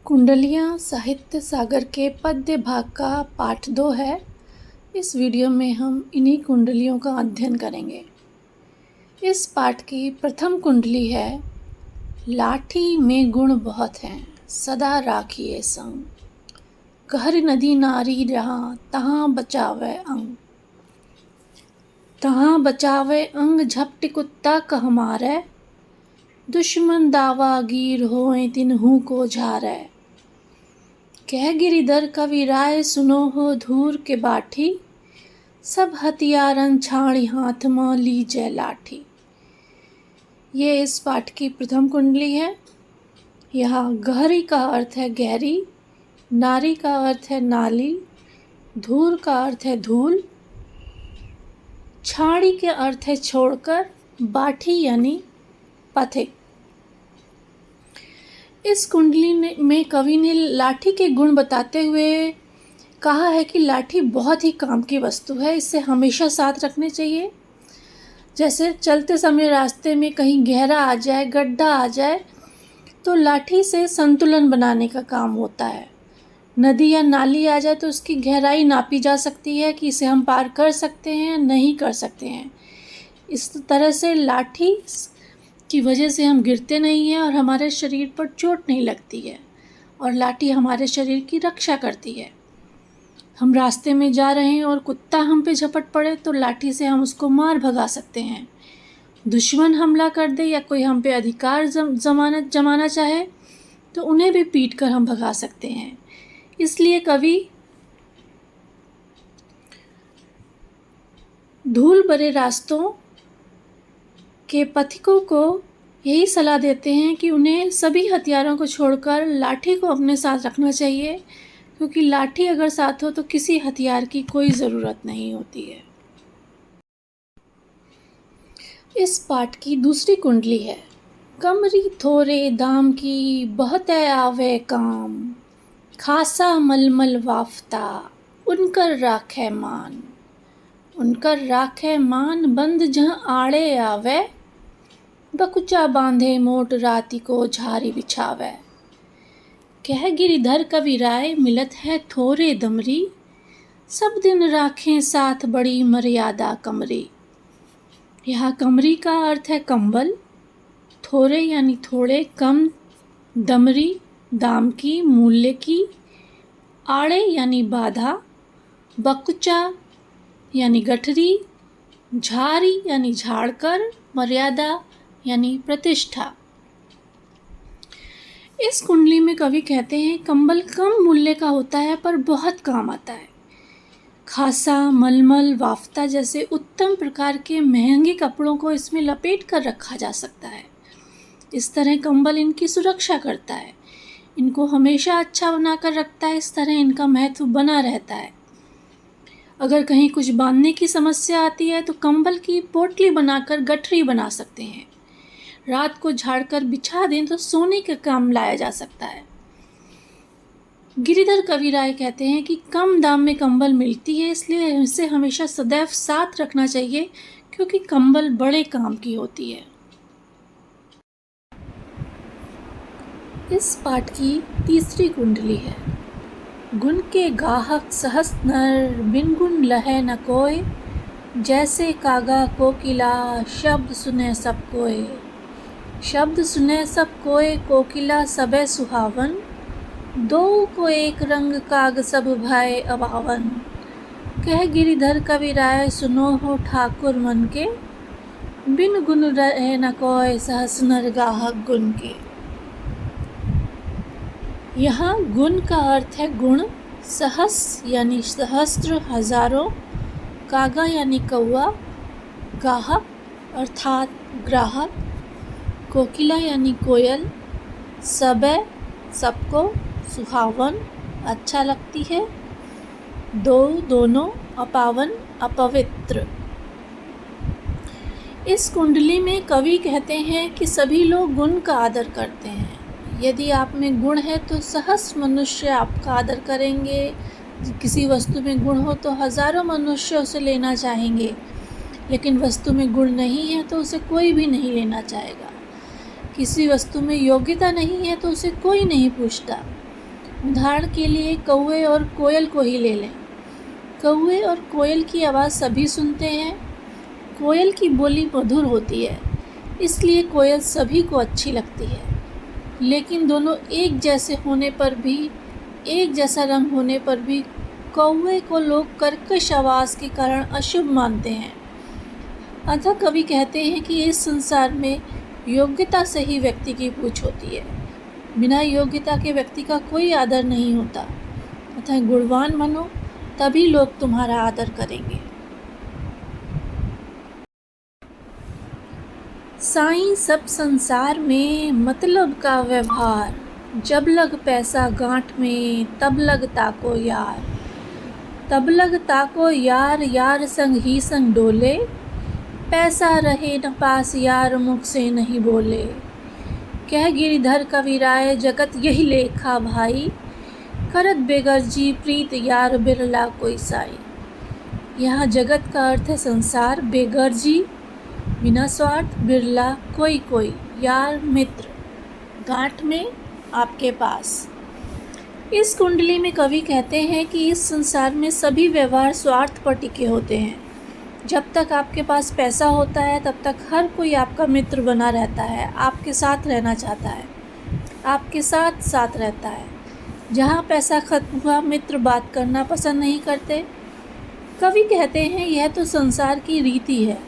कुंडलियाँ साहित्य सागर के पद्य भाग का पाठ 2 है। इस वीडियो में हम इन्हीं कुंडलियों का अध्ययन करेंगे। इस पाठ की प्रथम कुंडली है, लाठी में गुण बहुत हैं, सदा राखिए संग। कहर नदी नारी जहाँ, तहाँ बचावे अंग। तहाँ बचावे अंग झपट कुत्ता कह मारै। दुश्मन दावा गीर होए तिन्हू को झारै। कह गिरिधर कवि राय सुनो हो धूर के बाठी। सब हथियारन छाड़ी हाथ में लीजै लाठी। ये इस पाठ की प्रथम कुंडली है। यहाँ गहरी का अर्थ है गहरी, नारी का अर्थ है नाली, धूर का अर्थ है धूल, छाड़ी के अर्थ है छोड़कर, बाठी यानी पथिक। इस कुंडली में कवि ने लाठी के गुण बताते हुए कहा है कि लाठी बहुत ही काम की वस्तु है, इसे हमेशा साथ रखने चाहिए। जैसे चलते समय रास्ते में कहीं गहरा आ जाए, गड्ढा आ जाए, तो लाठी से संतुलन बनाने का काम होता है। नदी या नाली आ जाए तो उसकी गहराई नापी जा सकती है कि इसे हम पार कर सकते हैं या नहीं कर सकते हैं। इस तरह से लाठी की वजह से हम गिरते नहीं हैं और हमारे शरीर पर चोट नहीं लगती है, और लाठी हमारे शरीर की रक्षा करती है। हम रास्ते में जा रहे हैं और कुत्ता हम पे झपट पड़े तो लाठी से हम उसको मार भगा सकते हैं। दुश्मन हमला कर दे या कोई हम पे अधिकार जमाना चाहे तो उन्हें भी पीट कर हम भगा सकते हैं। इसलिए कवि धूल भरे रास्तों के पथिकों को यही सलाह देते हैं कि उन्हें सभी हथियारों को छोड़कर लाठी को अपने साथ रखना चाहिए, क्योंकि लाठी अगर साथ हो तो किसी हथियार की कोई ज़रूरत नहीं होती है। इस पाठ की दूसरी कुंडली है, कमरी थोरे दाम की बहुत आवे काम। खासा मलमल वाफ्ता उनकर राखे मान। उनकर राखे मान बंद जहाँ आड़े आवे। बकुचा बांधे मोट राती को झारी बिछावे। कह गिरिधर कवि राय मिलत है थोरे दमरी। सब दिन राखें साथ बड़ी मर्यादा कमरी। यहाँ कमरी का अर्थ है कंबल, थोरे यानी थोड़े, कम, दमरी दाम की, मूल्य की, आड़े यानी बाधा, बकुचा यानी गठरी, झारी यानी झाड़कर, मर्यादा यानी प्रतिष्ठा। इस कुंडली में कवि कहते हैं कंबल कम मूल्य का होता है पर बहुत काम आता है। खासा, मलमल, वाफ्ता जैसे उत्तम प्रकार के महंगे कपड़ों को इसमें लपेट कर रखा जा सकता है। इस तरह कंबल इनकी सुरक्षा करता है, इनको हमेशा अच्छा बनाकर रखता है। इस तरह इनका महत्व बना रहता है। अगर कहीं कुछ बांधने की समस्या आती है तो कंबल की पोटली बनाकर गठरी बना सकते हैं। रात को झाड़कर बिछा दें तो सोने के काम लाया जा सकता है। गिरिधर कवि राय कहते हैं कि कम दाम में कंबल मिलती है, इसलिए इसे हमेशा सदैव साथ रखना चाहिए, क्योंकि कंबल बड़े काम की होती है। इस पाठ की तीसरी कुंडली है, गुण के गाहक सहस नर बिन गुण लहे न कोय। जैसे कागा कोकिला शब्द सुने सब कोय। शब्द सुने सब कोय कोकिला सबे सुहावन। दो को एक रंग काग सब भाई अबावन। कह गिरिधर कवि राय सुनो हो ठाकुर मन के। बिन गुण रहे न कोय सहस नर गाहक गुण के। यहाँ गुण का अर्थ है गुण, सहस यानी सहस्त्र, हजारों, कागा यानी कौआ, गाहक अर्थात ग्राहक, कोकिला यानी कोयल, सबे सबको, सुहावन अच्छा लगती है, दो दोनों, अपावन अपवित्र। इस कुंडली में कवि कहते हैं कि सभी लोग गुण का आदर करते हैं। यदि आप में गुण है तो सहस्र मनुष्य आपका आदर करेंगे। किसी वस्तु में गुण हो तो हजारों मनुष्य उसे लेना चाहेंगे, लेकिन वस्तु में गुण नहीं है तो उसे कोई भी नहीं लेना चाहेगा। किसी वस्तु में योग्यता नहीं है तो उसे कोई नहीं पूछता। उदाहरण के लिए कौवे और कोयल को ही ले लें। कौवे और कोयल की आवाज़ सभी सुनते हैं। कोयल की बोली मधुर होती है, इसलिए कोयल सभी को अच्छी लगती है। लेकिन दोनों एक जैसे होने पर भी, एक जैसा रंग होने पर भी कौवे को लोग कर्कश आवाज़ के कारण अशुभ मानते हैं। अतः कवि कहते हैं कि इस संसार में योग्यता से ही व्यक्ति की पूछ होती है। बिना योग्यता के व्यक्ति का कोई आदर नहीं होता। अतः गुणवान बनो, तभी लोग तुम्हारा आदर करेंगे। साईं सब संसार में मतलब का व्यवहार, जब लग पैसा गांठ में तब लग ताको यार। तब लग ताको यार, यार संग ही संग डोले, पैसा रहे न पास यार मुख से नहीं बोले। कह गिरिधर कविराय जगत यही लेखा भाई, करत बेगर्जी प्रीत यार बिरला कोई साई। यहाँ जगत का अर्थ है संसार, बेगर्जी बिना स्वार्थ, बिरला कोई कोई, यार मित्र, गांठ में आपके पास। इस कुंडली में कवि कहते हैं कि इस संसार में सभी व्यवहार स्वार्थ पर टिके होते हैं। जब तक आपके पास पैसा होता है तब तक हर कोई आपका मित्र बना रहता है, आपके साथ रहना चाहता है, आपके साथ साथ रहता है। जहाँ पैसा खत्म हुआ, मित्र बात करना पसंद नहीं करते। कवि कहते हैं यह तो संसार की रीति है।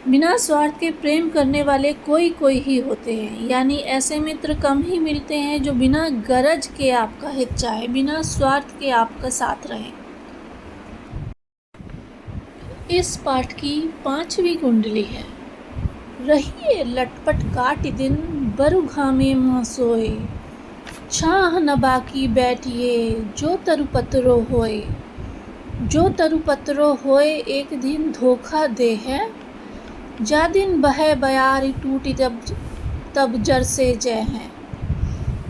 बिना स्वार्थ के प्रेम करने वाले कोई कोई ही होते हैं, यानी ऐसे मित्र कम ही मिलते हैं जो बिना गरज के आपका हित चाहे, बिना स्वार्थ के आपका साथ रहें। इस पाठ की 5वीं कुंडली है। रहिए लटपट काट दिन, बरु घामे मां सोए, छाह न बाकी बैठिए जो तरुपत्रो होए। जो तरुपत्रो होए एक दिन धोखा दे है, जा दिन बहे बयारी टूटी तब जर से जय है।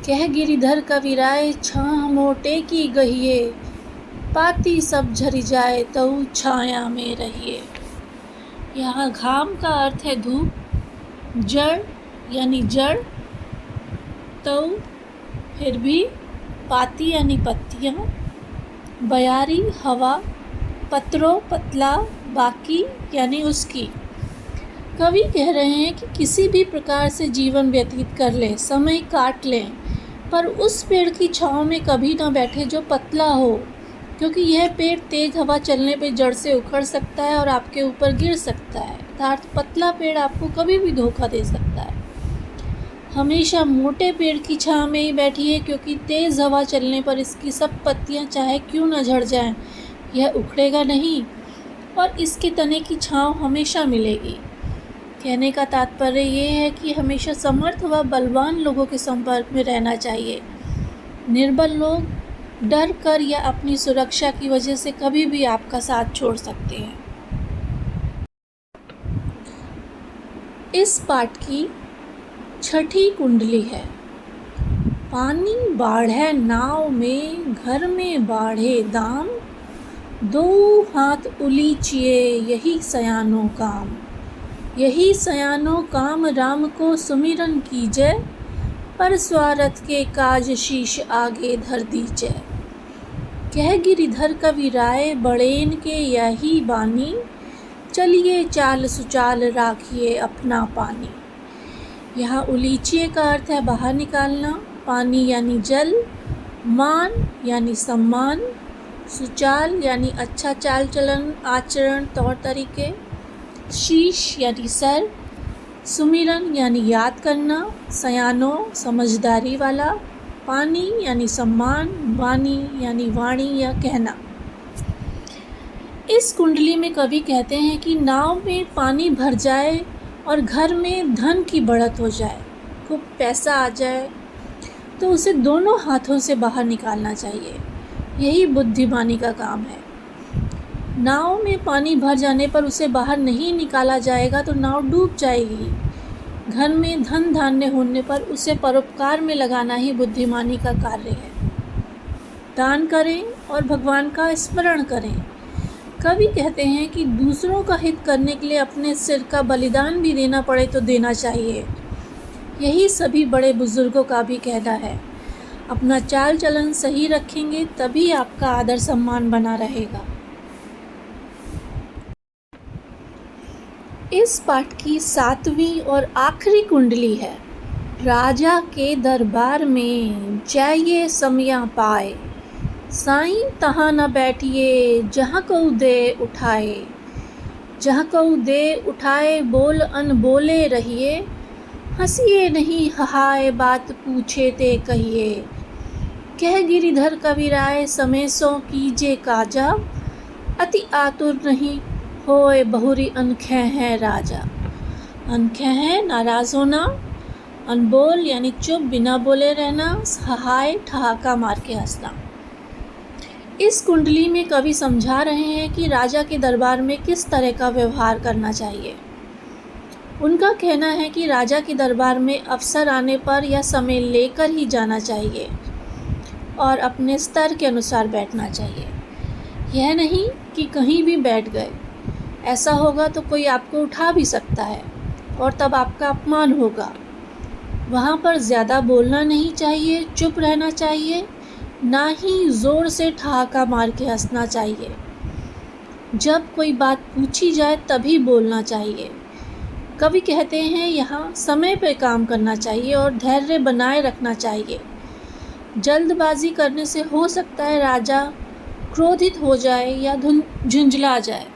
कह गिरिधर कविराय छाह मोटे की गहिए, पाती सब झरी जाए तऊ छाया में रहिए। यहाँ घाम का अर्थ है धूप, जड़ यानी जड़, तऊ फिर भी, पाती यानी पत्तियाँ, बयारी हवा, पत्रो पतला, बाकी यानी उसकी। कवि कह रहे हैं कि किसी भी प्रकार से जीवन व्यतीत कर लें, समय काट लें, पर उस पेड़ की छाँव में कभी ना बैठे जो पतला हो, क्योंकि यह पेड़ तेज हवा चलने पे जड़ से उखड़ सकता है और आपके ऊपर गिर सकता है। अर्थात पतला पेड़ आपको कभी भी धोखा दे सकता है। हमेशा मोटे पेड़ की छाँव में ही बैठिए, क्योंकि तेज़ हवा चलने पर इसकी सब पत्तियाँ चाहे क्यों न झड़ जाएं, यह उखड़ेगा नहीं और इसके तने की छाँव हमेशा मिलेगी। कहने का तात्पर्य ये है कि हमेशा समर्थ व बलवान लोगों के संपर्क में रहना चाहिए। निर्बल लोग डर कर या अपनी सुरक्षा की वजह से कभी भी आपका साथ छोड़ सकते हैं। इस पाठ की 6ठी कुंडली है। पानी बाढ़े नाव में, घर में बाढ़े दाम, दो हाथ उलीचिए यही सयानो काम। यही सयानो काम राम को सुमिरन कीजय, पर स्वार्थ के काज शीश आगे धर दीजय। कह गिरिधर कविराय बड़ेन के यही बानी, चलिए चाल सुचाल राखिए अपना पानी। यहाँ उलीचिए का अर्थ है बाहर निकालना, पानी यानी जल, मान यानी सम्मान, सुचाल यानी अच्छा चाल चलन, आचरण, तौर तरीके, शीश यानी सर, सुमिरन यानी याद करना, सयानो समझदारी वाला, पानी यानी सम्मान, वाणी यानी वाणी या कहना। इस कुंडली में कवि कहते हैं कि नाव में पानी भर जाए और घर में धन की बढ़त हो जाए, खूब पैसा आ जाए, तो उसे दोनों हाथों से बाहर निकालना चाहिए। यही बुद्धिमानी का काम है। नाव में पानी भर जाने पर उसे बाहर नहीं निकाला जाएगा तो नाव डूब जाएगी। घर में धन धान्य होने पर उसे परोपकार में लगाना ही बुद्धिमानी का कार्य है। दान करें और भगवान का स्मरण करें। कवि कहते हैं कि दूसरों का हित करने के लिए अपने सिर का बलिदान भी देना पड़े तो देना चाहिए। यही सभी बड़े बुजुर्गों का भी कहना है। अपना चाल चलन सही रखेंगे तभी आपका आदर सम्मान बना रहेगा। इस पाठ की 7वीं और आखिरी कुंडली है। राजा के दरबार में जाइए समया पाए, साईं तहाँ न बैठिए जहाँ को दे उठाए। जहाँ को दे उठाए बोल अनबोले रहिए, हंसिए नहीं हहाए बात पूछे ते कहिए। कह गिरिधर कविराय समेसों कीजे काजा, अति आतुर नहीं होए बहुरी अनखें है राजा। अनखें है नाराज़ होना, अनबोल यानी चुप बिना बोले रहना, हाय ठहाका मार के हंसना। इस कुंडली में कवि समझा रहे हैं कि राजा के दरबार में किस तरह का व्यवहार करना चाहिए। उनका कहना है कि राजा के दरबार में अवसर आने पर या समय लेकर ही जाना चाहिए और अपने स्तर के अनुसार बैठना चाहिए। यह नहीं कि कहीं भी बैठ गए, ऐसा होगा तो कोई आपको उठा भी सकता है और तब आपका अपमान होगा। वहाँ पर ज़्यादा बोलना नहीं चाहिए, चुप रहना चाहिए, ना ही ज़ोर से ठहाका मार के हंसना चाहिए। जब कोई बात पूछी जाए तभी बोलना चाहिए। कवि कहते हैं यहाँ समय पर काम करना चाहिए और धैर्य बनाए रखना चाहिए। जल्दबाजी करने से हो सकता है राजा क्रोधित हो जाए या झुंझला जाए।